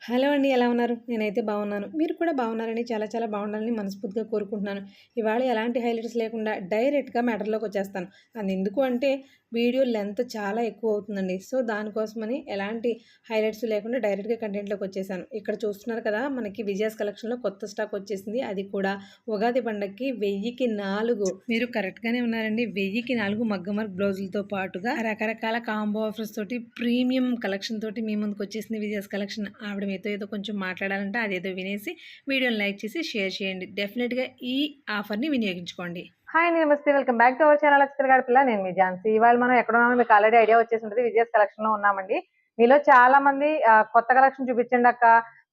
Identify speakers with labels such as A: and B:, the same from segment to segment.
A: Hello అండి. ఎలా ఉన్నారు? నేనైతే బాగున్నాను. మీరు కూడా బాగున్నారని చాలా చాలా బాగుండాలని మనస్ఫూర్తిగా కోరుకుంటున్నాను. ఇవాళ ఎలాంటి హైలైట్స్ లేకుండా డైరెక్ట్‌గా మ్యాటర్‌లోకొచ్చేస్తాను. అదెందుకు అంటే వీడియో లెంత్ చాలా ఎక్కువ అవుతుందండి. సో, దానికోసమని ఎలాంటి హైలైట్స్ లేకుండా డైరెక్ట్‌గా కంటెంట్‌లోకొచ్చేసాను. ఇక్కడ చూస్తున్నారు కదా! మనకి విజయాస్ కలెక్షన్‌లో కొత్త స్టాక్ వచ్చేసింది. అది కూడా ఉగాది పండగకి 1000కి 4 మీరు కరెక్ట్‌గానే ఉన్నారండి. 1000కి 4 మగ్గం వర్క్ బ్లౌజులతో పాటుగా రకరకాల కాంబో ఆఫర్స్ తోటి ప్రీమియం కలెక్షన్ తోటి మీ ముందుకొచ్చేసింది విజయాస్ కలెక్షన్. ఆవిడ మీతో ఏదో కొంచెం మాట్లాడాలంటే అదేదో వినేసి వీడియోని లైక్ చేసి షేర్ చేయండి. డెఫినెట్‌గా ఈ ఆఫర్‌ని వినియోగించుకోండి.
B: హాయ్ అండి, నమస్తే, welcome back to our channel Akshara గాడిపిల్ల. నేను మీ ఝాన్సీ. ఇవాళ మనం ఎక్కడ ఉన్నామో మీకు ఆల్రెడీ ఐడియా వచ్చేసి ఉంటుంది. విజయస్ కలెక్షన్ లో ఉన్నామండి. మీలో చాలా మంది కొత్త కలెక్షన్ చూపించండి అక్క,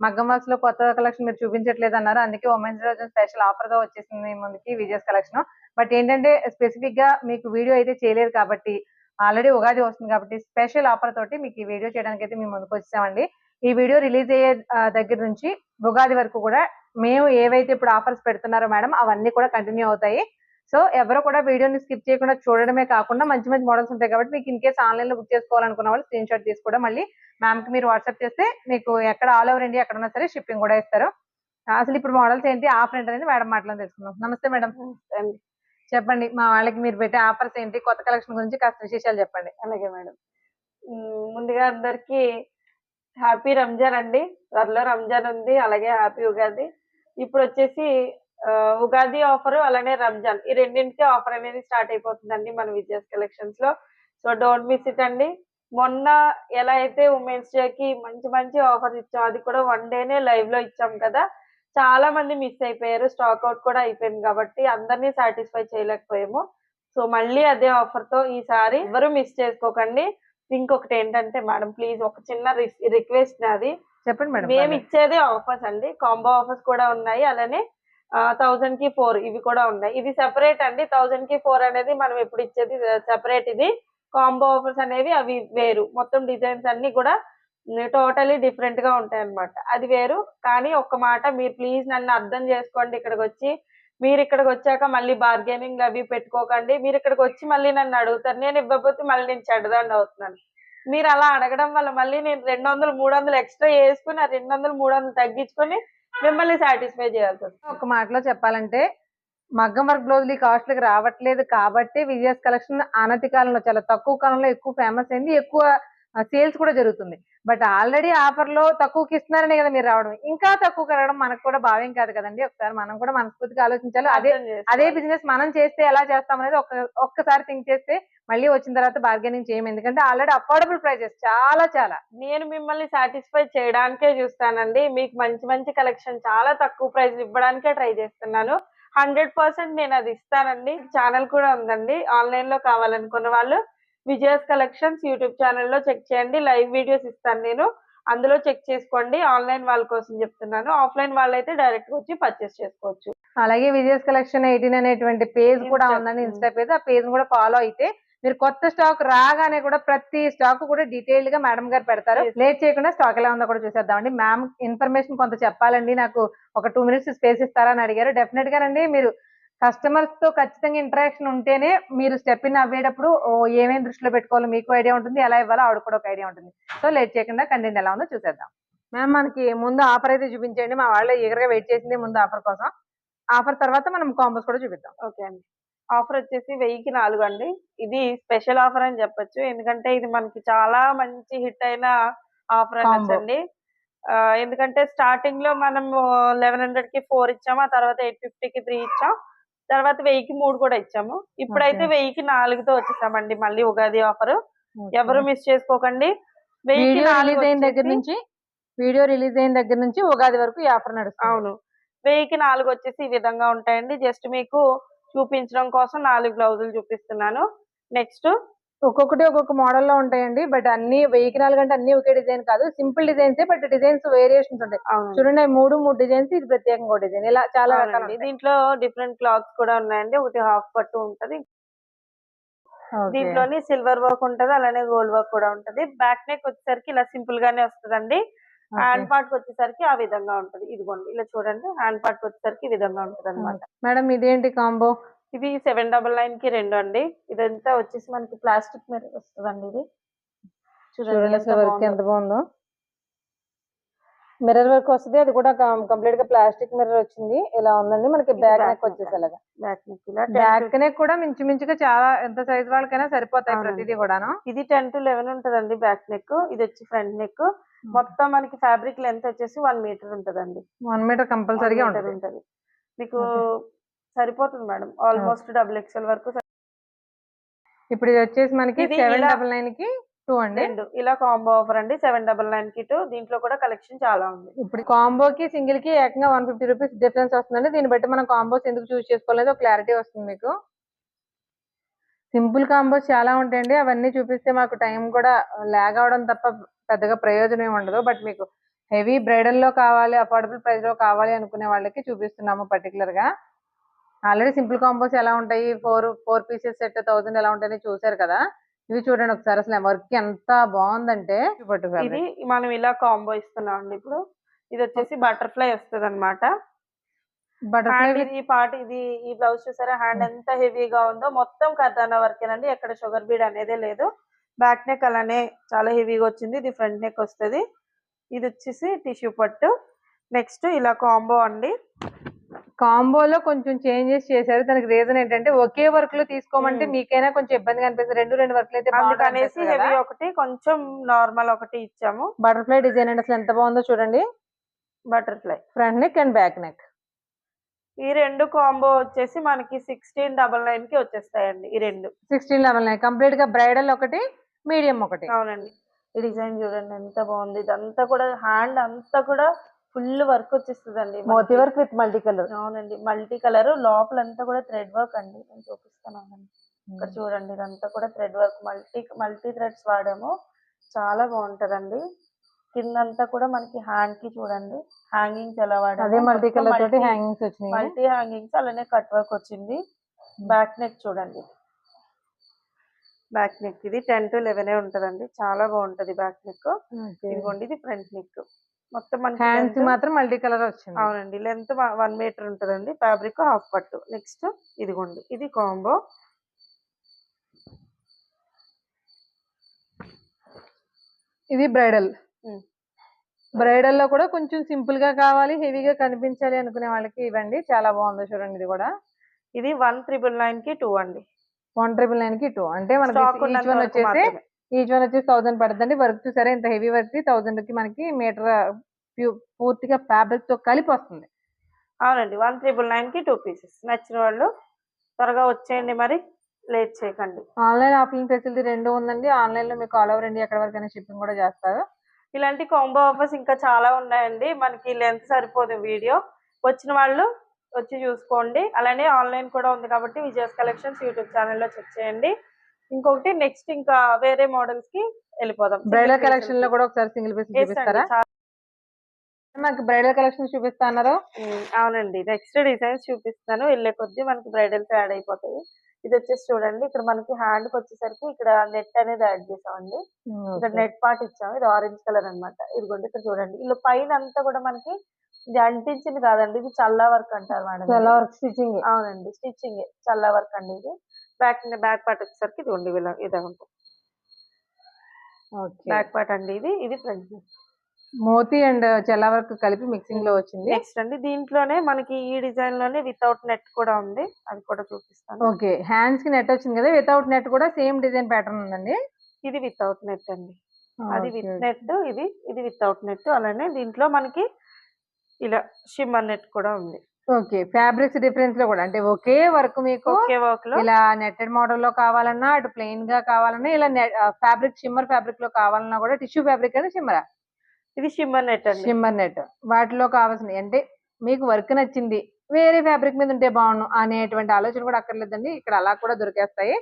B: మగ్గం వర్క్స్ లో కొత్త కలెక్షన్ మీరు చూపించట్లేదు అన్నారు. అందుకే ఉమెన్స్ రోజు స్పెషల్ ఆఫర్ గా వచ్చేసింది ముందుకి విజయస్ కలెక్షన్. బట్ ఏంటంటే స్పెసిఫిక్ గా మీకు వీడియో అయితే చేయలేదు కాబట్టి, ఆల్రెడీ ఉగాది వస్తుంది కాబట్టి స్పెషల్ ఆఫర్ తోటి మీకు ఈ వీడియో చేయడానికి అయితే మేము ముందుకు వచ్చామండి. ఈ వీడియో రిలీజ్ అయ్యే దగ్గర నుంచి ఉగాది వరకు కూడా మేము ఏవైతే ఇప్పుడు ఆఫర్స్ పెడుతున్నారో మేడం అవన్నీ కూడా కంటిన్యూ అవుతాయి. సో ఎవరు కూడా వీడియోని స్కిప్ చేయకుండా చూడడమే కాకుండా మంచి మంచి మోడల్స్ ఉంటాయి కాబట్టి మీకు ఇన్ కేస్ ఆన్లైన్ లో బుక్ చేసుకోవాలనుకున్న వాళ్ళు స్క్రీన్ షాట్ తీసి కూడా మళ్ళీ మ్యామ్ కి మీరు వాట్సాప్ చేస్తే మీకు ఎక్కడ ఆల్ ఓవర్ ఇండియా ఎక్కడ ఉన్నా సరే షిప్పింగ్ కూడా ఇస్తారు. అసలు ఇప్పుడు మోడల్స్ ఏంటి, ఆఫర్ ఏంటి అనేది మేడం మాటలో తెలుసుకుందాం. నమస్తే మేడం. చెప్పండి, మా వాళ్ళకి మీరు పెట్టే ఆఫర్స్ ఏంటి, కొత్త కలెక్షన్ గురించి కాస్త విశేషాలు చెప్పండి.
C: అలాగే మేడం. ముందుగా అందరికి హ్యాపీ రంజాన్ అండి. త్వరలో రంజాన్ ఉంది, అలాగే హ్యాపీ ఉగాది. ఇప్పుడు వచ్చేసి ఉగాది ఆఫర్ అలానే రంజాన్ ఈ రెండింటికి ఆఫర్ అనేది స్టార్ట్ అయిపోతుందండి మన విజయాస్ కలెక్షన్స్ లో. సో డోంట్ మిస్ ఇట్ అండి. మొన్న ఎలా అయితే ఉమెన్స్ డే కి మంచి మంచి ఆఫర్స్ ఇచ్చాం, అది కూడా వన్ డేనే లైవ్ లో ఇచ్చాం కదా. చాలా మంది మిస్ అయిపోయారు, స్టాక్ అవుట్ కూడా అయిపోయింది కాబట్టి అందరినీ సాటిస్ఫై చేయలేకపోయాము. సో మళ్ళీ అదే ఆఫర్ తో ఈసారి ఎవరు మిస్ చేసుకోకండి. ఇంకొకటి ఏంటంటే మేడం, ప్లీజ్ ఒక చిన్న రిక్వెస్ట్ నాది.
B: చెప్పండి మేడం.
C: మేము ఇచ్చేదే ఆఫర్స్ అండి, కాంబో ఆఫర్స్ కూడా ఉన్నాయి, అలానే 1000 కి 4 ఇవి కూడా ఉన్నాయి. ఇది సెపరేట్ అండి. 1000 కి 4 అనేది మనం ఎప్పుడు ఇచ్చేది సెపరేట్. ఇది కాంబో ఆఫర్స్ అనేవి అవి వేరు. మొత్తం డిజైన్స్ అన్ని కూడా టోటలీ డిఫరెంట్ గా ఉంటాయి అన్నమాట. అది వేరు. కానీ ఒక్క మాట, మీరు ప్లీజ్ నన్ను అర్థం చేసుకోండి. ఇక్కడికి వచ్చి మీరు ఇక్కడికి వచ్చాక మళ్ళీ బార్గెనింగ్ అవి పెట్టుకోకండి. మీరు ఇక్కడికి వచ్చి మళ్ళీ నన్ను అడుగుతారు, నేను ఇవ్వకపోతే మళ్ళీ నేను చెడ్డదాన్ని అవుతున్నాను. మీరు అలా అడగడం వల్ల మళ్ళీ నేను 200 300 ఎక్స్ట్రా వేసుకుని ఆ 200 300 తగ్గించుకొని మిమ్మల్ని సాటిస్ఫై చేయాల్సి వస్తుంది.
B: ఒక మాటలో చెప్పాలంటే మగ్గం వర్క్ బ్లౌజులు ఈ కాస్ట్లకి రావట్లేదు కాబట్టి విజయస్ కలెక్షన్ అనతి కాలంలో చాలా తక్కువ కాలంలో ఎక్కువ ఫేమస్ అయింది, ఎక్కువ సేల్స్ కూడా జరుగుతుంది. బట్ ఆల్రెడీ ఆఫర్ లో తక్కువకి ఇస్తున్నారనే కదా మీరు రావడం. ఇంకా తక్కువ రావడం మనకు కూడా భావ్యం కాదు కదండి. ఒకసారి మనం కూడా మనస్ఫూర్తిగా ఆలోచించాలి. అదే బిజినెస్ మనం చేస్తే ఎలా చేస్తాం అనేది ఒక్కసారి థింక్ చేస్తే మళ్ళీ వచ్చిన తర్వాత బార్గెనింగ్ చేయము. ఎందుకంటే ఆల్రెడీ అఫోర్డబుల్ ప్రైజెస్ చాలా చాలా.
C: నేను మిమ్మల్ని సాటిస్ఫై చేయడానికే చూస్తానండి. మీకు మంచి మంచి కలెక్షన్ చాలా తక్కువ ప్రైస్ ఇవ్వడానికే ట్రై చేస్తున్నాను. 100% నేను అది ఇస్తానండి. ఛానల్ కూడా ఉందండి, ఆన్లైన్ లో కావాలనుకున్న వాళ్ళు విజయాస్ కలెక్షన్స్ యూట్యూబ్ ఛానల్లో చెక్ చేయండి. లైవ్ వీడియోస్ ఇస్తాను నేను, అందులో చెక్ చేసుకోండి. ఆన్లైన్ వాళ్ళ కోసం చెప్తున్నాను. ఆఫ్లైన్ వాళ్ళైతే డైరెక్ట్ గా వచ్చి పర్చేస్ చేసుకోవచ్చు.
B: అలాగే విజయస్ కలెక్షన్ 18 అనేటువంటి పేజ్ కూడా ఉందండి, ఇన్స్టా పేజ్. ఆ పేజ్ కూడా ఫాలో అయితే మీరు కొత్త స్టాక్ రాగానే కూడా ప్రతి స్టాక్ కూడా డీటెయిల్డ్ గా మేడం గారు పెడతారు. లేట్ చేయకుండా స్టాక్ ఎలా ఉందో కూడా చూసేద్దామండి. మ్యామ్ ఇన్ఫర్మేషన్ కొంత చెప్పాలండి, నాకు ఒక 2 minutes స్పేస్ ఇస్తారా అని అడిగారు. డెఫినెట్ గా అండి, మీరు కస్టమర్స్ తో ఖచ్చితంగా ఇంటరాక్షన్ ఉంటేనే మీరు స్టెప్ ఇన్ అవ్వేటప్పుడు ఏమేమి దృష్టిలో పెట్టుకోవాలో మీకు ఐడియా ఉంటుంది, ఎలా ఇవ్వాలో ఆవిడ కూడా ఒక ఐడియా ఉంటుంది. సో లేట్ చేయకుండా కంటెంట్ ఎలా ఉందో చూసేద్దాం. మ్యామ్ మనకి ముందు ఆఫర్ అయితే చూపించండి, మా వాళ్ళు ఈగర్గా వెయిట్ చేసింది ముందు ఆఫర్ కోసం. ఆఫర్ తర్వాత మనం కాంబోస్ కూడా చూపిద్దాం.
C: ఓకే అండి. ఆఫర్ వచ్చేసి 1000కి 4 అండి. ఇది స్పెషల్ ఆఫర్ అని చెప్పొచ్చు, ఎందుకంటే ఇది మనకి చాలా మంచి హిట్ అయిన ఆఫర్ అనొచ్చండి. ఎందుకంటే స్టార్టింగ్ లో మనం 1100కి 4 ఇచ్చాము, ఆ తర్వాత 850కి 3 ఇచ్చాం, తర్వాత 1000కి 3 కూడా ఇచ్చాము. ఇప్పుడైతే 1000కి 4తో వచ్చేసామండి మళ్ళీ ఉగాది ఆఫర్. ఎవరు మిస్ చేసుకోకండి.
B: వీడియో రిలీజ్ అయిన దగ్గర నుంచి ఉగాది వరకు ఈ ఆఫర్ నడుస్తుంది.
C: అవును. 1000కి 4 వచ్చేసి ఈ విధంగా ఉంటాయండి. జస్ట్ మీకు చూపించడం కోసం 4 బ్లౌజులు చూపిస్తున్నాను. నెక్స్ట్
B: ఒక్కొక్కటి ఒక్కొక్క మోడల్ లో ఉంటాయండి. బట్ అన్ని 1000కి 4 అంటే అన్ని ఒకే డిజైన్ కాదు, simple designs, but designs variations ఉంటాయి. చూడండి, 3 డిజైన్స్, ఇది ప్రత్యేకంగా డిజైన్, ఇలా చాలా రకాలు.
C: దీంట్లో డిఫరెంట్ క్లాత్స్ కూడా ఉన్నాయండి. ఒకటి హాఫ్ పట్టు ఉంటది, దీంట్లోని సిల్వర్ వర్క్ ఉంటది, అలానే గోల్డ్ వర్క్ కూడా ఉంటది. బ్యాక్ నెక్ వచ్చేసరికి ఇలా సింపుల్ గానే వస్తుందండి. హ్యాండ్ పార్ట్ వచ్చేసరికి ఆ విధంగా ఉంటది. ఇదిగోండి ఇలా చూడండి, హ్యాండ్ పార్ట్ వచ్చేసరికి ఈ విధంగా ఉంటది అనమాట.
B: మేడం ఇదేంటి కాంబో?
C: ఇది 799కి 2 అండి. ఇదంతా వచ్చేసి మనకి ప్లాస్టిక్ మీద వస్తుందండి. ఇది
B: చూడండి ఎంత బాగుందో. మిర్రర్ వర్క్ వస్తుంది, అది కూడా కంప్లీట్ గా ప్లాస్టిక్ మిర్రర్ వచ్చింది. ఇలా ఉందండి మనకి
C: ఇది
B: బ్యాక్
C: back
B: నెక్
C: neck
B: వచ్చేసి అలాగా.
C: బ్యాక్ నెక్ ఇలా
B: బ్యాక్ నెక్ కూడా మించుమించుగా చాలా ఎంత సైజ్ వాళ్ళకైనా సరిపోతాయి
C: అవునండి.
B: ప్రతిదీ కూడాను.
C: ఇది 10 to 11 ఉంటదండి బ్యాక్ నెక్. ఇది వచ్చి ఫ్రంట్ నెక్. మొత్తం మనకి ఫ్యాబ్రిక్ లెంత్ వచ్చేసి 1 మీటర్ ఉంటదండి.
B: 1 మీటర్
C: 1
B: కంపల్సరీగా
C: మీటర్
B: ఉంటుంది.
C: ఉంటది. మీకు
B: ఓకే.
C: సరిపోతుంది మేడం. ఆల్మోస్ట్ డబుల్ ఎక్స్ఎల్ వరకు
B: ఇప్పుడు ఇది వచ్చేసి మనకి
C: ఇది
B: 799 కి 2 అండి.
C: 2 ఇలా కాంబో ఆఫర్ అండి. 799 కి 2. దీంట్లో కూడా కలెక్షన్ చాలా ఉంది.
B: ఇప్పుడు కాంబోకి సింగిల్ కి ఏకంగా 150 రూపీస్ డిఫరెన్స్ వస్తుందండి. దీన్ని బట్టి మనం కాంబోస్ ఎందుకు చూస్ చేసుకోలేదో క్లారిటీ వస్తుంది మీకు. సింపుల్ కాంబోస్ చాలా ఉంటాయండి. అవన్నీ చూపిస్తే మాకు టైం కూడా లాగ్ అవడం తప్ప పెద్దగా ప్రయోజనం ఏమి ఉండదు. బట్ మీకు హెవీ బ్రైడల్ లో కావాలి, అఫోర్డబుల్ ప్రైస్ లో కావాలి అనుకునే వాళ్ళకి చూపిస్తున్నాము పర్టికులర్ గా. ఆల్రెడీ సింపుల్ కాంబోస్ ఎలా ఉంటాయి, ఫోర్ పీసెస్ సెట్ 1000 ఎలా ఉంటాయని చూసారు కదా. ఇవి చూడండి ఒకసారి, అసలు వర్క్ ఎంత బాగుందంటే పట్టు
C: ఇది
B: ఫ్యాబ్రిక్.
C: మనం ఇలా కాంబో ఇస్తున్నాం అండి ఇప్పుడు. ఇది వచ్చేసి బటర్ఫ్లై వస్తుంది అనమాట.
B: బటర్ఫ్లై
C: హ్యాండ్ ఇది పార్ట్ ఇది ఈ బ్లౌజ్ చూసారా హ్యాండ్ ఎంత హెవీగా ఉందో, మొత్తం కర్దానా వర్కేనండి. ఎక్కడ షుగర్ బీడ్ అనేదే లేదు. బ్యాక్ నెక్ అలానే చాలా హెవీగా వచ్చింది. ఇది ఫ్రంట్ నెక్ వస్తుంది. ఇది వచ్చేసి టిష్యూ పట్టు. నెక్స్ట్ ఇలా కాంబో అండి.
B: కాంబోలో కొంచెం చేంజెస్ చేశారు. దానికి రీజన్ ఏంటంటే ఒకే వర్క్ లో తీసుకోమంటే మీకైనా కొంచెం ఇబ్బందిగా అనిపిస్తుంది. రెండు వర్క్లు అయితే
C: అందుకనేసి హెవీ ఒకటి, కొంచెం నార్మల్ ఒకటి ఇచ్చాము.
B: బటర్ఫ్లై డిజైన్ అండి, అసలు ఎంత బాగుందో చూడండి.
C: Butterfly
B: front neck and back neck.
C: ఈ రెండు కాంబో వచ్చేసి మనకి 1699 కి వచ్చేస్తాయండి. ఈ రెండు
B: 1699 కంప్లీట్ గా బ్రైడల్ ఒకటి, మీడియం ఒకటి.
C: అవునండి. ఈ డిజైన్ చూడండి ఎంత బాగుంది. ఇదంతా కూడా హ్యాండ్ అంతా కూడా ఫుల్ వర్క్ వచ్చేస్తుందండి.
B: Moti work with multi colour.
C: అవునండి, మల్టీ కలర్. లోపలంతా కూడా థ్రెడ్ వర్క్ అండి. నేను చూపిస్తాను ఇక్కడ చూడండి. ఇదంతా కూడా థ్రెడ్ వర్క్, మల్టీ థ్రెడ్స్ వాడాము. చాలా బాగుంటదండి. కిందంతా కూడా మనకి హ్యాండ్ కి చూడండి హ్యాంగింగ్స్ ఎలా వాడాము.
B: అదే మల్టీ కలర్ తోటి హ్యాంగింగ్స్ వచ్చినాయి.
C: మల్టీ హ్యాంగింగ్స్ అలానే కట్ వర్క్ వచ్చింది. బ్యాక్ నెక్ చూడండి. బ్యాక్ నెక్ ఇది 10 to 11 ఉంటదండి. చాలా బాగుంటది బ్యాక్ నెక్. ఇదిగోండి ఇది ఫ్రంట్ నెక్. మొత్తం
B: హ్యాండ్స్ మాత్రం మల్టీ కలర్ వచ్చింది.
C: అవునండి, లెంత్ 1 మీటర్ ఉంటదండి. ఫ్యాబ్రిక్ హాఫ్ పట్టు. నెక్స్ట్ ఇదిగోండి ఇది కాంబో.
B: ఇది బ్రైడల్. బ్రైడల్ లో కూడా కొంచెం సింపుల్ గా కావాలి, హెవీగా కనిపించాలి అనుకునే వాళ్ళకి ఇవ్వండి. చాలా బాగుంది చూడండి. ఇది కూడా
C: ఇది 1999 కి 2 అండి.
B: 1999 కి 2 అంటే మనకి ఈచ్ వన్ వచ్చేసి 1000 పడుతుంది. వర్క్ చూసారా ఇంత హెవీ వర్క్ 1000 కి మనకి మీటర్ పూర్తిగా ఫ్యాబ్రిక్ తో కలిపి వస్తుంది.
C: అవునండి, 1999 కి 2 పీసెస్. నచ్చిన వాళ్ళు త్వరగా వచ్చేయండి, మరి లేట్ చేయకండి.
B: ఆన్లైన్ ఆఫ్లైన్ ఫెసిలిటీ రెండు ఉందండి. ఆన్లైన్ లో మీకు ఆల్ ఓవర్ ఇండియా ఎక్కడ వరకైనా షిప్పింగ్ కూడా చేస్తారు.
C: ఇలాంటి కాంబో ఆఫర్స్ ఇంకా చాలా ఉన్నాయండి. మనకి లెంత్ సరిపోదు వీడియో. వచ్చిన వాళ్ళు వచ్చి చూసుకోండి. అలానే ఆన్లైన్ కూడా ఉంది కాబట్టి విజయస్ కలెక్షన్స్ యూట్యూబ్ ఛానల్లో చెక్ చేయండి. ఇంకొకటి నెక్స్ట్ ఇంకా వేరే మోడల్స్ కి వెళ్ళిపోదాం.
B: బ్రైడల్ కలెక్షన్ లో కూడా ఒకసారి సింగిల్ పీస్ చూపిస్తారా? మనకి బ్రైడల్ కలెక్షన్ చూపిస్తున్నారు.
C: అవునండి, నెక్స్ట్ డిజైన్స్ చూపిస్తాను. వెళ్ళే కొద్దీ మనకి బ్రైడల్స్ యాడ్ అయిపోతాయి. ఇది వచ్చేసి చూడండి, ఇక్కడ మనకి హ్యాండ్ కి వచ్చేసరికి ఇక్కడ నెట్ అనేది యాడ్ చేసామండి. ఇక్కడ నెట్ పార్ట్ ఇచ్చాము. ఇది ఆరెంజ్ కలర్ అన్నమాట. ఇదిగోండి ఇక్కడ చూడండి, ఇలా పైన అంతా కూడా మనకి ఇది అంటించింది కాదండి, ఇది చల్లా వర్క్ అంటారు మేడం.
B: చల్లా వర్క్ స్టిచ్చింగ్.
C: అవునండి, స్టిచ్చింగ్ చల్లా వర్క్ అండి. ఇది బ్యాక్ పార్ట్ వచ్చేసరికి ఇదిగోండి ఇలా ఉంటుంది. బ్యాక్ పార్ట్ అండి. ఇది ఫ్రంట్.
B: మోతీ అండ్ చల్లా వర్క్ కలిపి మిక్సింగ్ లో వచ్చింది.
C: నెక్స్ట్ అండి, దీంట్లోనే మనకి ఈ డిజైన్ లోనే వితౌట్ నెట్ కూడా ఉంది. అది కూడా చూపిస్తాను.
B: ఓకే, హ్యాండ్స్ కి నెట్ వచ్చింది కదా, వితౌట్ నెట్ కూడా సేమ్ డిజైన్ ప్యాటర్న్ ఉందండి.
C: ఇది వితౌట్ నెట్ అండి. అది విత్ నెట్, ఇది వితౌట్ నెట్. అలానే దీంట్లో మనకి ఇలా షిమ్మర్ నెట్ కూడా ఉంది.
B: ఓకే, ఫ్యాబ్రిక్స్ డిఫరెన్స్ లో కూడా అంటే ఒకే వర్క్ మీకు
C: ఒకే వర్క్ లో
B: ఇలా నెట్టెడ్ మోడల్ లో కావాలన్నా, అటు ప్లెయిన్ గా కావాలన్నా, ఇలా ఫ్యాబ్రిక్ షిమ్మర్ ఫ్యాబ్రిక్ లో కావాలన్నా కూడా టిష్యూ ఫ్యాబ్రిక్ అని షిమ్మరా.
C: ఇది షిమ్మర్ నెట్ అండి.
B: షిమ్మర్ నెట్ వాటిలో కావాల్సింది అంటే మీకు వర్క్ నచ్చింది, వేరే ఫ్యాబ్రిక్ మీద ఉంటే బాగుండు అనేటువంటి ఆలోచన కూడా అక్కర్లేదండి. ఇక్కడ అలా కూడా దొరికేస్తాయి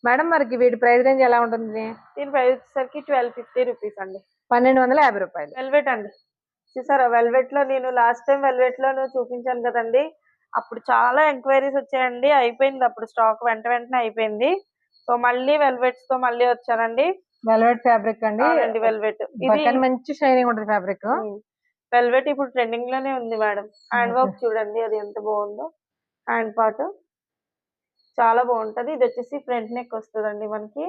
B: మేడం. మనకి వీటి ప్రైస్ రేంజ్ ఎలా ఉంటుంది?
C: దీని ప్రైస్ వచ్చేసరికి 1250 రూపీస్ అండి.
B: 1250 రూపాయలు.
C: వెల్వెట్ అండి. చూసారా, వెల్వెట్ లో నేను లాస్ట్ టైం వెల్వెట్ లో చూపించాను కదండి. అప్పుడు చాలా ఎంక్వైరీస్ వచ్చాయండి. అయిపోయింది అప్పుడు స్టాక్, వెంటనే అయిపోయింది. సో మళ్ళీ వెల్వెట్స్ తో మళ్ళీ వచ్చానండి.
B: వెల్వెట్ ఫ్యాబ్రిక్ అండి.
C: వెల్వెట్
B: ఇది మంచి షైనింగ్ ఉంటుంది ఫ్యాబ్రిక్.
C: వెల్వెట్ ఇప్పుడు ట్రెండింగ్ లోనే ఉంది మేడం. హ్యాండ్ వర్క్ చూడండి అది ఎంత బాగుందో. హ్యాండ్ పార్ట్ చాలా బాగుంటది. ఇది వచ్చేసి ఫ్రంట్ నెక్ వస్తుందండి మనకి.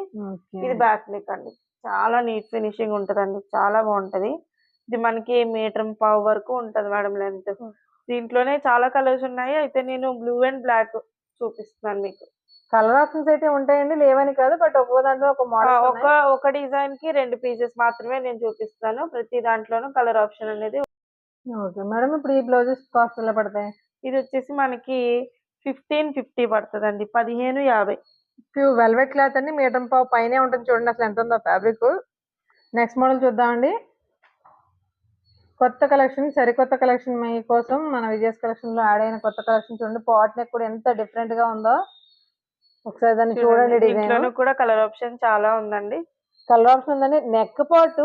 C: ఇది బ్యాక్ నెక్ అండి. చాలా నీట్ ఫినిషింగ్ ఉంటదండి, చాలా బాగుంటది. ఇది మనకి 1.5 మీటర్ వరకు ఉంటది మేడం లెంత్. దీంట్లోనే చాలా కలర్స్ ఉన్నాయి. అయితే నేను బ్లూ అండ్ బ్లాక్ చూపిస్తున్నాను మీకు.
B: కలర్ ఆప్షన్స్ అయితే ఉంటాయండి, లేవని కాదు. బట్ ఒక్కో దాంట్లో ఒక మోడల్
C: ఒక డిజైన్ కి 2 పీసెస్ మాత్రమే నేను చూపిస్తాను. ప్రతి దాంట్లోనూ కలర్ ఆప్షన్ అనేది.
B: ఓకే మేడం, ఇప్పుడు ఈ బ్లౌజెస్ కాస్ట్ ఎలా పడతాయి?
C: ఇది వచ్చేసి మనకి 1550 పడుతుందండి. 1550.
B: ప్యూర్ వెల్వెట్ క్లాత్ అండి, 1.5 మీటర్ పైనే ఉంటుంది. చూడండి అసలు ఎంత ఉందో ఫ్యాబ్రిక్. నెక్స్ట్ మోడల్ చూద్దామండి. కొత్త కలెక్షన్, సరికొత్త కలెక్షన్ మీ కోసం మన విజయస్ కలెక్షన్ లో యాడ్ అయిన కొత్త కలెక్షన్. చూడండి పాట్ నెక్ కూడా ఎంత డిఫరెంట్ గా ఉందో, ఒకసారి దాన్ని చూడండి. డిజైన్
C: దీంట్లోనూ కూడా కలర్ ఆప్షన్ చాలా ఉందండి.
B: కలర్ ఆప్షన్ ఉందండి. నెక్ పార్ట్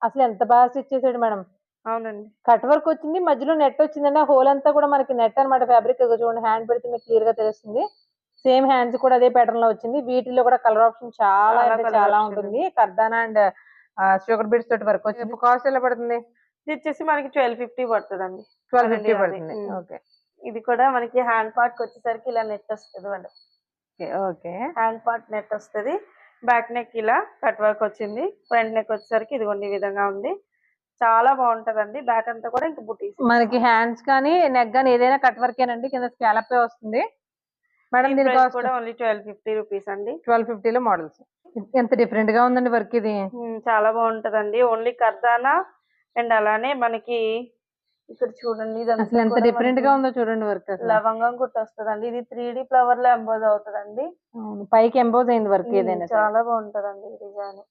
B: అసలు ఎంత బాగా స్టిచ్ చేసాడు మేడం.
C: అవునండి.
B: కట్ వర్క్ వచ్చింది, మధ్యలో నెట్ వచ్చిందండి. ఆ హోల్ అంతా కూడా మనకి నెట్ అన్నమాట. ఫ్యాబ్రిక్ చూడండి, హ్యాండ్ పెడితే మీకు క్లియర్ గా తెలుస్తుంది. సేమ్ హ్యాండ్స్ కూడా అదే ప్యాటర్న్ లో వచ్చింది. వీటిలో కూడా కలర్ ఆప్షన్ చాలా అంటే
C: colour
B: చాలా
C: option
B: ఉంటుంది. కర్దానా అండ్ షుగర్ బీడ్స్ తోటి వర్క్ వచ్చింది. కాస్ట్ ఎలా పడుతుంది?
C: ఇది వచ్చేసి మనకి 1250 పడుతుందండి.
B: 1250 పడుతుంది. ఓకే.
C: ఇది కూడా మనకి హ్యాండ్ పార్ట్ కి వచ్చేసరికి ఇలా నెట్ వస్తుంది madam.
B: Okay.
C: Hand part net వస్తుంది. బ్యాక్ నెక్ ఇలా కట్ వర్క్ వచ్చింది. ఫ్రంట్ నెక్ వచ్చేసరికి ఇదిగోండి ఈ విధంగా ఉంది. చాలా బాగుంటదండి. బ్యాక్ అంతా కూడా ఇంకా బుటీస్.
B: మనకి హ్యాండ్స్ కానీ నెక్ కానీ ఏదైనా కట్ వర్క్ ఏనండి, కింద స్కాలప్ వస్తుంది మేడం. దీని కాస్ట్
C: కూడా ఓన్లీ 1250 రూపీస్ అండి.
B: 1250 లో మోడల్స్. ఎంత డిఫరెంట్ గా ఉందండి వర్క్ ఇది.
C: చాలా బాగుంటదండి. ఓన్లీ కర్దానా అండ్ అలానే మనకి ఇక్కడ చూడండి
B: అసలు ఎంత డిఫరెంట్ గా ఉందో చూడండి వర్క్.
C: లవంగం కుట్ట వస్తుందండి. ఇది 3D ఫ్లవర్ లో ఎంబోజ్ అవుతుందండి.
B: పైకి ఎంబోజ్ అయింది వర్క్ ఏదైనా.
C: చాలా బాగుంటదండి ఈ డిజైన్.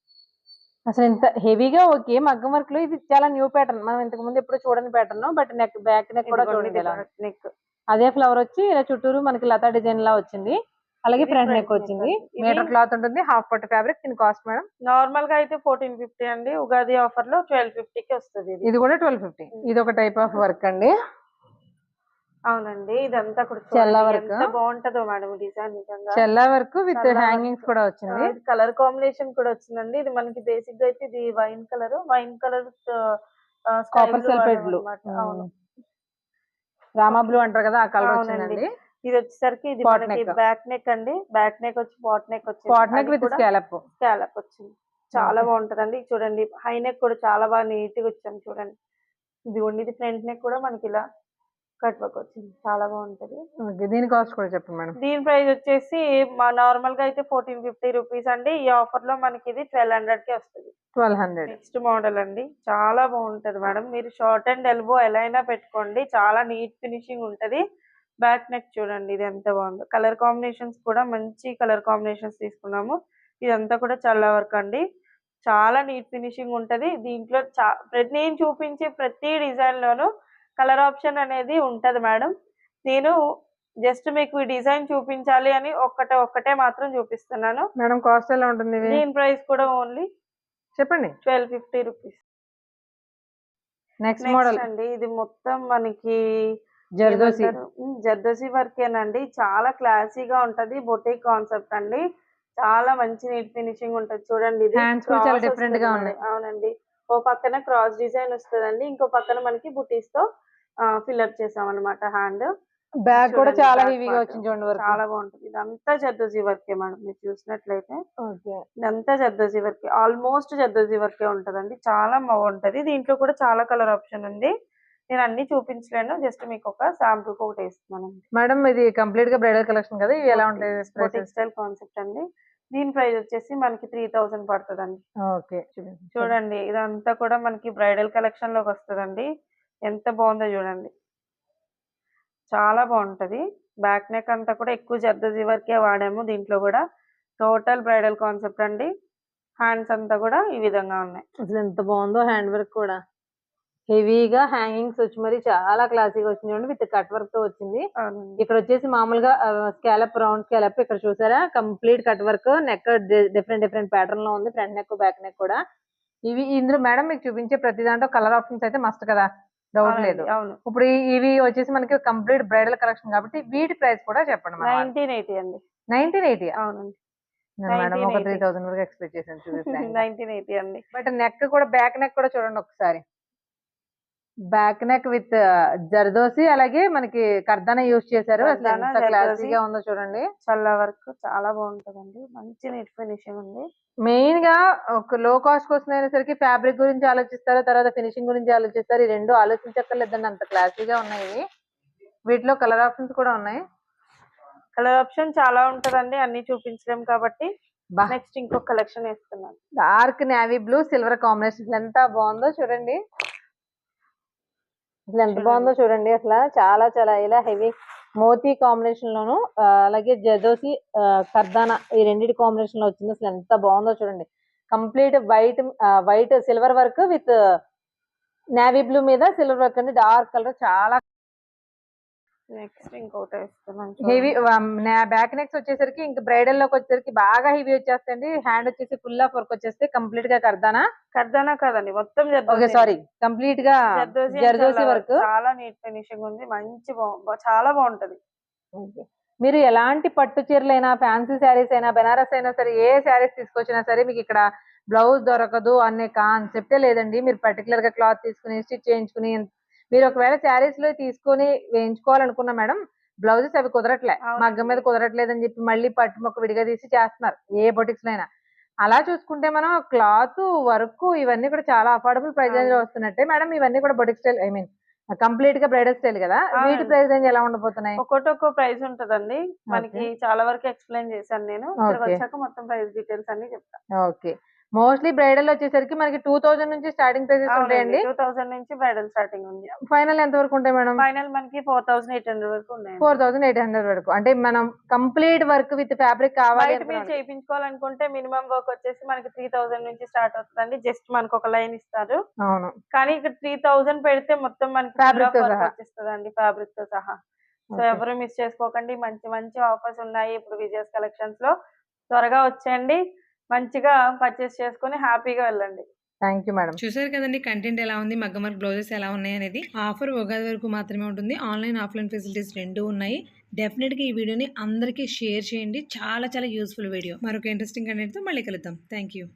B: అసలు ఇంత హెవీగా ఓకే. మగ్గం వర్క్ లో ఇది చాలా న్యూ ప్యాటర్న్, మనం ఇంతకు ముందు ఎప్పుడు చూడని pattern. But neck back neck కూడా చూడండి
C: నెక్
B: అదే ఫ్లవర్ వచ్చి ఇలా చుట్టూరు మనకి లతా డిజైన్ లా వచ్చింది. అలాగే ఫ్రంట్ నెక్ వచ్చింది. మీటర్ క్లాత్ ఉంటుంది, హాఫ్ పట్టు ఫ్యాబ్రిక్. దీని కాస్ట్ మేడం
C: నార్మల్ గా అయితే 1450 అండి. ఉగాది ఆఫర్ లో 1250 కి వస్తుంది.
B: ఇది కూడా 1250. ఇది ఒక టైప్ ఆఫ్ వర్క్ అండి.
C: అవునండి. ఇదంతా కూడా
B: చెల్లా వర్క్
C: ఎంత బాగుంటదో మేడం డిజైన్. నిజంగా
B: చెల్లా వర్క్ విత్ హ్యాంగింగ్స్ కూడా వచ్చింది.
C: కలర్ కాంబినేషన్ కూడా వచ్చిందండి. ఇది మనకి బేసిక్ గా అయితే ఇది wine colour
B: copper sulphate blue.
C: అవును,
B: రామా బ్లూ అంటారు కదా, ఆ కలర్ వచ్చిందండి.
C: ఇది వచ్చేసరికి ఇది మనకి బ్యాక్ నెక్ అండి. బ్యాక్ నెక్ వచ్చి పాట్ నెక్ వచ్చింది.
B: పాట్ నెక్ విత్ స్కాలప్
C: వచ్చింది. చాలా బాగుంటదండి. చూడండి హై నెక్ కూడా చాలా బాగా నీట్ గా వచ్చాము చూడండి. ఇది ఫ్రంట్ నెక్ కూడా మనకి ఇలా కట్ వర్క్ వచ్చింది. చాలా బాగుంటది.
B: దీని కాస్ట్ కూడా చెప్పండి మేడం.
C: దీని ప్రైస్ వచ్చేసి నార్మల్ గా అయితే 1450 రూపీస్ అండి. ఈ ఆఫర్ లో మనకి ఇది 1200 కి వస్తుంది.
B: 1200.
C: నెక్స్ట్ మోడల్ అండి. చాలా బాగుంటది మేడం. మీరు షార్ట్ అండ్ ఎల్బో ఎలా అయినా పెట్టుకోండి. చాలా నీట్ ఫినిషింగ్ ఉంటది. బ్యాక్ నెక్ చూడండి ఇది ఎంత బాగుందో. కలర్ కాంబినేషన్స్ కూడా మంచి కలర్ కాంబినేషన్స్ తీసుకున్నాము. ఇదంతా కూడా చల్లా వర్క్ అండి. చాలా నీట్ ఫినిషింగ్ ఉంటది. దీంట్లో నేను చూపించే ప్రతి డిజైన్ లోను కలర్ ఆప్షన్ అనేది ఉంటది మేడం. నేను జస్ట్ మీకు ఈ డిజైన్ చూపించాలి అని ఒక్కటే మాత్రం చూపిస్తున్నాను
B: మేడం. కాస్ట్ ఎలా ఉంటుంది?
C: దీని ప్రైస్ కూడా ఓన్లీ
B: చెప్పండి.
C: 1250 రూపీస్.
B: నెక్స్ట్ మోడల్
C: అండి. ఇది మొత్తం మనకి జర్దోసి వర్కేనండి. చాలా క్లాసీగా ఉంటది. బొటిక్ కాన్సెప్ట్ అండి. చాలా మంచి నీట్ ఫినిషింగ్ ఉంటది. చూడండి ఇది
B: చాలా డిఫరెంట్ గా ఉన్నాయి.
C: అవునండి. ఓ పక్కన క్రాస్ డిజైన్ వస్తుందండి. ఇంకో పక్కన మనకి బుటీస్ తో ఫిల్అప్ చేసాం అనమాట. హ్యాండ్
B: బ్యాగ్ కూడా చాలా హెవీగా వచ్చింది చూడండి వర్క్.
C: చాలా బాగుంటుంది. ఇదంతా జర్దోసి వర్కే మేడం. మీరు చూసినట్లయితే ఇదంతా జర్దోసి వర్కే. ఆల్మోస్ట్ జర్దోసి వర్కే ఉంటదండి. చాలా బాగుంటది. దీంట్లో కూడా చాలా కలర్ ఆప్షన్ ఉంది. నేను అన్ని చూపించలేను. జస్ట్ మీకు ఒక శాంపుల్ ఒకటి వేస్తున్నాను
B: మేడం. ఇది కంప్లీట్ గా బ్రైడల్ కలెక్షన్ కదా, ఇవి ఎలా ఉంటాయి?
C: టెక్స్టైల్ కాన్సెప్ట్ అండి. దీని ప్రైస్ వచ్చేసి మనకి 3000 పడుతుందండి.
B: ఓకే.
C: చూడండి ఇదంతా కూడా మనకి బ్రైడల్ కలెక్షన్ లోకి వస్తుందండి. ఎంత బాగుందో చూడండి. చాలా బాగుంటది. బ్యాక్ నెక్ అంతా కూడా ఎక్కువ జర్దోసి వర్కే వాడాము. దీంట్లో కూడా టోటల్ బ్రైడల్ కాన్సెప్ట్ అండి. హ్యాండ్స్ అంతా కూడా ఈ విధంగా ఉన్నాయి.
B: అసలు ఎంత బాగుందో హ్యాండ్ వర్క్ కూడా. హెవీగా హ్యాంగింగ్స్ వచ్చి మరి చాలా క్లాసీగా వచ్చింది చూడండి. విత్ కట్ వర్క్ తో వచ్చింది. ఇక్కడ వచ్చేసి మామూలుగా స్కాలప్, రౌండ్ స్కాలప్. ఇక్కడ చూసారా complete cut work. Neck different pattern లో ఉంది. ఫ్రంట్ నెక్, బ్యాక్ నెక్ కూడా. ఇవి ఇందులో మేడం మీకు చూపించే ప్రతి దాంట్లో కలర్ ఆప్షన్స్ అయితే మస్ట్ కదా, డౌట్ లేదు. ఇప్పుడు ఇవి వచ్చేసి మనకి కంప్లీట్ బ్రైడల్ కలెక్షన్ కాబట్టి వీటి ప్రైస్ కూడా చెప్పండి.
C: 1980 అండి.
B: 1980.
C: అవునండి.
B: మేడం ఒక 3000 వరకు ఎక్స్పెక్ట్ చేశాను.
C: 1980 అండి.
B: బట్ నెక్ కూడా, బ్యాక్ నెక్ కూడా చూడండి ఒకసారి. బ్యాక్ నెక్ విత్ జర్దోసి, అలాగే మనకి కర్దానా యూజ్ చేశారు. అసలు
C: కర్దానా,
B: ఎంత
C: జర్దోసి.
B: క్లాసీగా ఉందో చూడండి.
C: చల్ల వర్క్ చాలా బాగుంటదండి. మంచి నీట్ ఫినిషింగ్ ఉంది.
B: మెయిన్ గా ఒక లో కాస్ట్ కోసం అయినసరికి ఫ్యాబ్రిక్ గురించి ఆలోచిస్తారు, తర్వాత ఫినిషింగ్ గురించి ఆలోచిస్తారు. ఈ రెండు ఆలోచించక్కర్లేదండి, అంత క్లాసీగా ఉన్నాయి ఇవి. వీటిలో కలర్ ఆప్షన్స్ కూడా ఉన్నాయి.
C: కలర్ ఆప్షన్ చాలా ఉంటదండి, అన్ని చూపించలేం కాబట్టి
B: బా
C: నెక్స్ట్ ఇంకొక కలెక్షన్ వేస్తున్నాను.
B: Dark navy blue silver combination ఎంత బాగుందో చూడండి. అసలు ఎంత బాగుందో చూడండి. అసలు చాలా చాలా ఇలా హెవీ మోతీ కాంబినేషన్ లోను అలాగే జదోసి కర్దానా ఈ రెండింటి కాంబినేషన్ లో వచ్చింది. అసలు ఎంత బాగుందో చూడండి. Complete white silver work with navy blue మీద సిల్వర్ వర్క్ అండి. డార్క్ కలర్ చాలా
C: నెక్స్ట్ ఇంకోటి వేస్తున్నాను.
B: హెవీ. బ్యాక్ నెక్స్ వచ్చేసరికి ఇంకా బ్రైడల్ లోకి వచ్చేసరికి బాగా హెవీ వచ్చేస్తాయండి. హ్యాండ్ వచ్చేసి ఫుల్ ఆఫ్ వర్క్ వచ్చేస్తే కంప్లీట్ గా కర్దానా
C: కాదండి, మొత్తం
B: ఓకే సారీ కంప్లీట్ గా జర్దోసి వర్క్.
C: చాలా నీట్ ఫినిషింగ్ ఉంది. మంచి చాలా బాగుంటది.
B: మీరు ఎలాంటి పట్టు చీరలైనా, ఫ్యాన్సీ శారీస్ అయినా, బెనారస్ అయినా సరే, ఏ శారీస్ తీసుకొచ్చినా సరే మీకు ఇక్కడ బ్లౌజ్ దొరకదు అనే కాన్సెప్టే లేదండి. మీరు పర్టికులర్ గా క్లాత్ తీసుకుని స్టిచ్ చేయించుకుని, మీరు ఒకవేళ శారీస్ లో తీసుకొని వేయించుకోవాలనుకున్నా మేడం, బ్లౌజెస్ అవి కుదరట్లే, మగ్గం మీద కుదరట్లేదు అని చెప్పి మళ్ళీ పట్టు మొక్క విడిగా తీసి చేస్తున్నారు ఏ బొటిక్స్ లో అయినా. అలా చూసుకుంటే మనం క్లాత్ వర్క్ ఇవన్నీ కూడా చాలా అఫోర్డబుల్ ప్రైస్ రేంజ్ లో వస్తున్నట్టే మేడం. ఇవన్నీ కూడా boutique style, I mean complete గా బ్రైడల్ స్టైల్ కదా. వీటి ప్రైస్ రేంజ్ ఎలా ఉండబోతున్నాయి?
C: ఒక్కో ప్రైస్ ఉంటదండి. మనకి చాలా వరకు ఎక్స్ప్లెయిన్ చేశాను నేను. ఇక్కడికి వచ్చాక మొత్తం ప్రైస్ డీటెయిల్స్ అన్ని చెప్తాను.
B: ఓకే. మోస్ట్లీ బ్రైడల్ వచ్చేసరికి మనకి 2000 నుంచి స్టార్టింగ్ ప్రైసెస్ ఉంటాయండి.
C: 2000 నుంచి బ్రైడల్ స్టార్టింగ్ ఉంది.
B: ఫైనల్ ఎంత వరకు ఉంటాయి మేడం?
C: ఫైనల్ మనకి 4800 వరకు ఉన్నాయి.
B: 4800 వరకు. అంటే మనం కంప్లీట్ వర్క్ విత్ ఫ్యాబ్రిక్ కావాలి
C: మీరు చేయించుకోవాలనుకుంటే మినిమం వర్క్ వచ్చేసి మనకి 3000 నుంచి స్టార్ట్ అవుతుందండి. జస్ట్ మనకు ఒక లైన్ ఇస్తారు.
B: అవును.
C: కానీ ఇక్కడ 3000 పెడితే మొత్తం మనకి ఫ్యాబ్రిక్ వచ్చేస్తుందండి, ఫ్యాబ్రిక్ తో సహా. సో ఎవరు మిస్ చేసుకోకండి. మంచి మంచి ఆఫర్స్ ఉన్నాయి ఇప్పుడు విజయస్ కలెక్షన్స్ లో. త్వరగా వచ్చేయండి, మంచిగా పర్చేస్ చేసుకుని హ్యాపీగా వెళ్ళండి.
B: Thank you madam.
A: చూసారు కదండి కంటెంట్ ఎలా ఉంది, మగ్గం వర్క్ బ్లౌజెస్ ఎలా ఉన్నాయి అనేది. ఆఫర్ ఉగాది వరకు మాత్రమే ఉంటుంది. ఆన్లైన్ ఆఫ్లైన్ ఫెసిలిటీస్ రెండు ఉన్నాయి. డెఫినెట్గా ఈ వీడియోని అందరికీ షేర్ చేయండి. చాలా చాలా యూస్ఫుల్ వీడియో. మరొక ఇంట్రెస్టింగ్ కంటెంట్తో మళ్ళీ కలుద్దాం. Thank you.